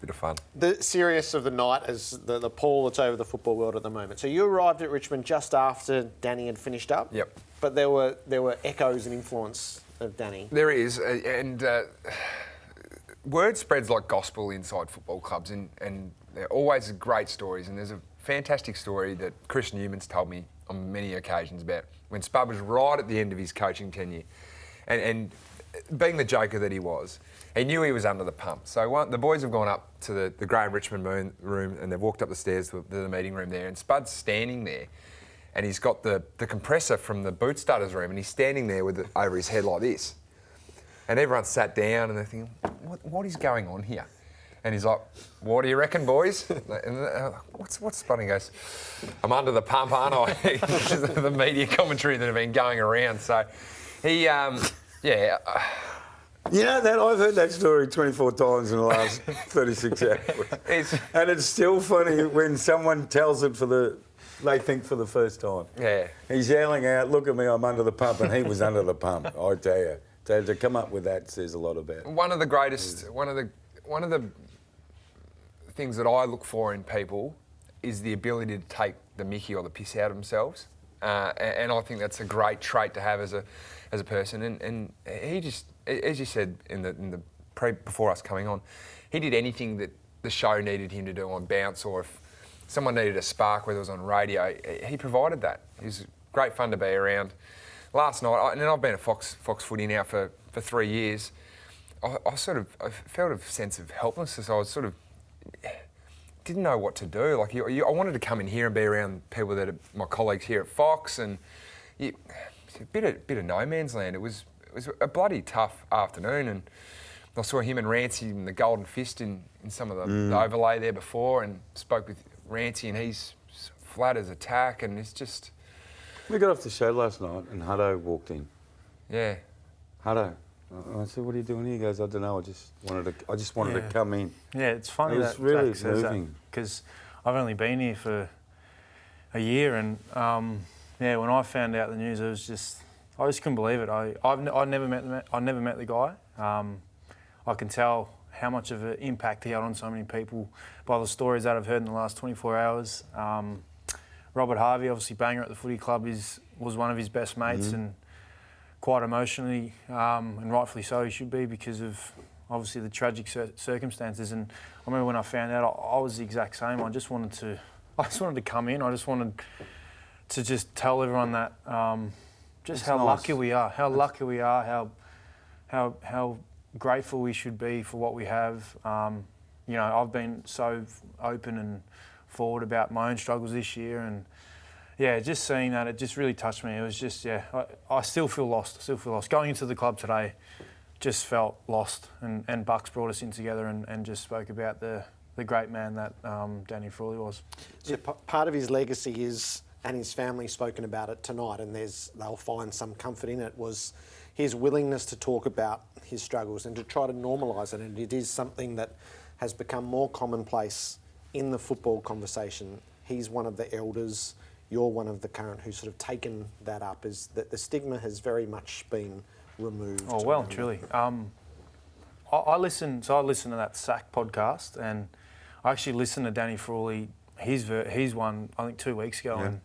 bit of fun. The serious of the night is the pall that's over the football world at the moment. So you arrived at Richmond just after Danny had finished up. Yep. But there were echoes and influence of Danny. There is, and word spreads like gospel inside football clubs, and they're always great stories. And there's a fantastic story that Chris Newman's told me on many occasions about when Spud was right at the end of his coaching tenure, and being the joker that he was, he knew he was under the pump. So the boys have gone up to the Graham Richmond room, and they've walked up the stairs to the meeting room there, and Spud's standing there, and he's got the compressor from the boot starters room, and he's standing there with it over his head like this. And everyone sat down, and they're thinking, what is going on here? And he's like, what do you reckon, boys? And what's Spud? He goes, I'm under the pump, aren't I? Which is the media commentary that have been going around. So he, yeah. You know that I've heard that story 24 times in the last 36 hours. And it's still funny when someone tells it they think for the first time. Yeah. He's yelling out, look at me, I'm under the pump, and he was under the pump, I tell you. To come up with that says a lot about it. One of the things that I look for in people is the ability to take the mickey or the piss out of themselves, and I think that's a great trait to have as a person. And he just, as you said before us coming on, he did anything that the show needed him to do on bounce, or if someone needed a spark, whether it was on radio, he provided that. He was great fun to be around. Last night, and I've been at Fox Footy now for 3 years, I felt a sense of helplessness. I was sort of didn't know what to do. Like I wanted to come in here and be around people that are my colleagues here at Fox, and it's a bit of no man's land. It was a bloody tough afternoon, and I saw him and Rancy in the Golden Fist in some of the overlay there before, and spoke with Rancy, and he's flat as a tack, and it's just. We got off the show last night and Hutto walked in. Yeah. Hutto. I said, what are you doing here? He goes, I don't know, I just wanted to come in. Yeah, it's funny that really Jack says that, because I've only been here for a year, and when I found out the news, it was just, I just couldn't believe it. I never met the guy. I can tell how much of an impact he had on so many people by the stories that I've heard in the last 24 hours. Robert Harvey, obviously banger at the footy club, was one of his best mates, and quite emotionally, and rightfully so he should be, because of obviously the tragic circumstances. And I remember when I found out, I was the exact same. I just wanted to come in. I just wanted to just tell everyone that just how lucky we are, how grateful we should be for what we have. I've been so open and forward about my own struggles this year, and just seeing that, it just really touched me. It was just, I still feel lost. Going into the club today, just felt lost, and Bucks brought us in together and just spoke about the great man that Danny Frawley was. So part of his legacy is, and his family spoken about it tonight, and they'll find some comfort in it, was his willingness to talk about his struggles and to try to normalise it. And it is something that has become more commonplace in the football conversation. He's one of the elders, you're one of the current who's sort of taken that up, is that the stigma has very much been removed. Oh, well and truly. I listened to that SAC podcast, and I actually listened to Danny Frawley, his one, I think 2 weeks ago, and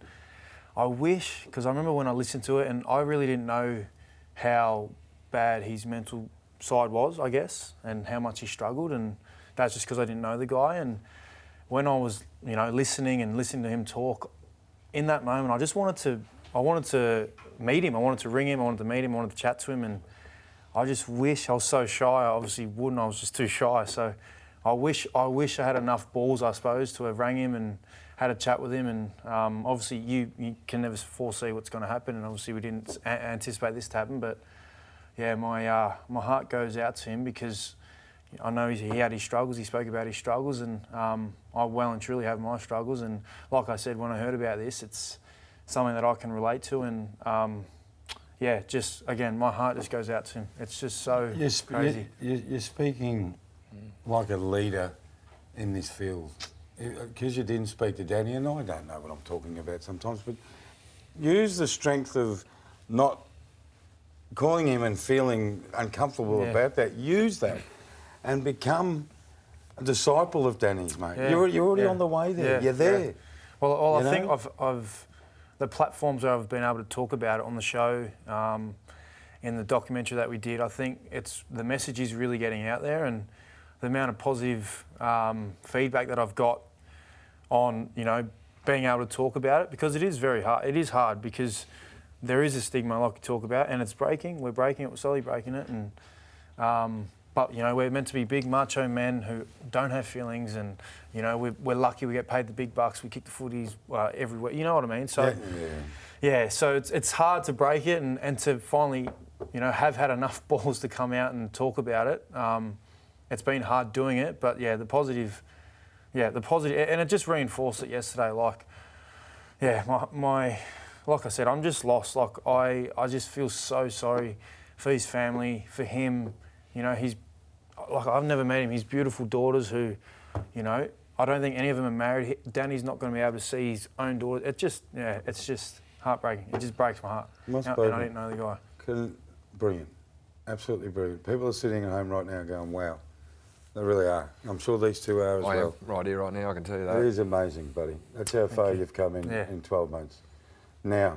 I wish, because I remember when I listened to it, and I really didn't know how bad his mental side was, I guess, and how much he struggled, and that's just because I didn't know the guy. And when I was, listening to him talk, in that moment, I wanted to meet him. I wanted to ring him. I wanted to meet him. I wanted to chat to him. And I just wish, I was so shy. I obviously wouldn't. I was just too shy. So I wish I had enough balls, I suppose, to have rang him and had a chat with him. And obviously, you can never foresee what's going to happen. And obviously, we didn't anticipate this to happen. But yeah, my heart goes out to him, because I know he had his struggles. He spoke about his struggles, and I well and truly have my struggles. And like I said, when I heard about this, it's something that I can relate to. And just again, my heart just goes out to him. It's just so crazy. You're speaking like a leader in this field, because you didn't speak to Danny, and I don't know what I'm talking about sometimes, but use the strength of not calling him and feeling uncomfortable about that. Use that. And become a disciple of Danny's, mate. Yeah. You're already Yeah. on the way there. Yeah. You're there. Yeah. Well, You I think know? I've the platforms where I've been able to talk about it on the show, in the documentary that we did. I think the message is really getting out there, and the amount of positive feedback that I've got on being able to talk about it, because it is very hard. It is hard because there is a stigma, like you talk about, and it's breaking. We're breaking it. We're slowly breaking it, and but we're meant to be big macho men who don't have feelings, and we're lucky we get paid the big bucks. We kick the footies everywhere. You know what I mean? So so it's hard to break it, and to finally have had enough balls to come out and talk about it. It's been hard doing it, but the positive, and it just reinforced it yesterday. Like I said, I'm just lost. Like I just feel so sorry for his family, for him. He's like, I've never met him. His beautiful daughters who, I don't think any of them are married. Danny's not going to be able to see his own daughter. It's just heartbreaking. It just breaks my heart. And I didn't know the guy. Brilliant. Absolutely brilliant. People are sitting at home right now going, wow. They really are. I'm sure these two are as I well. am right here, right now, I can tell you that. It is amazing, buddy. That's how far you've come in 12 months. Now,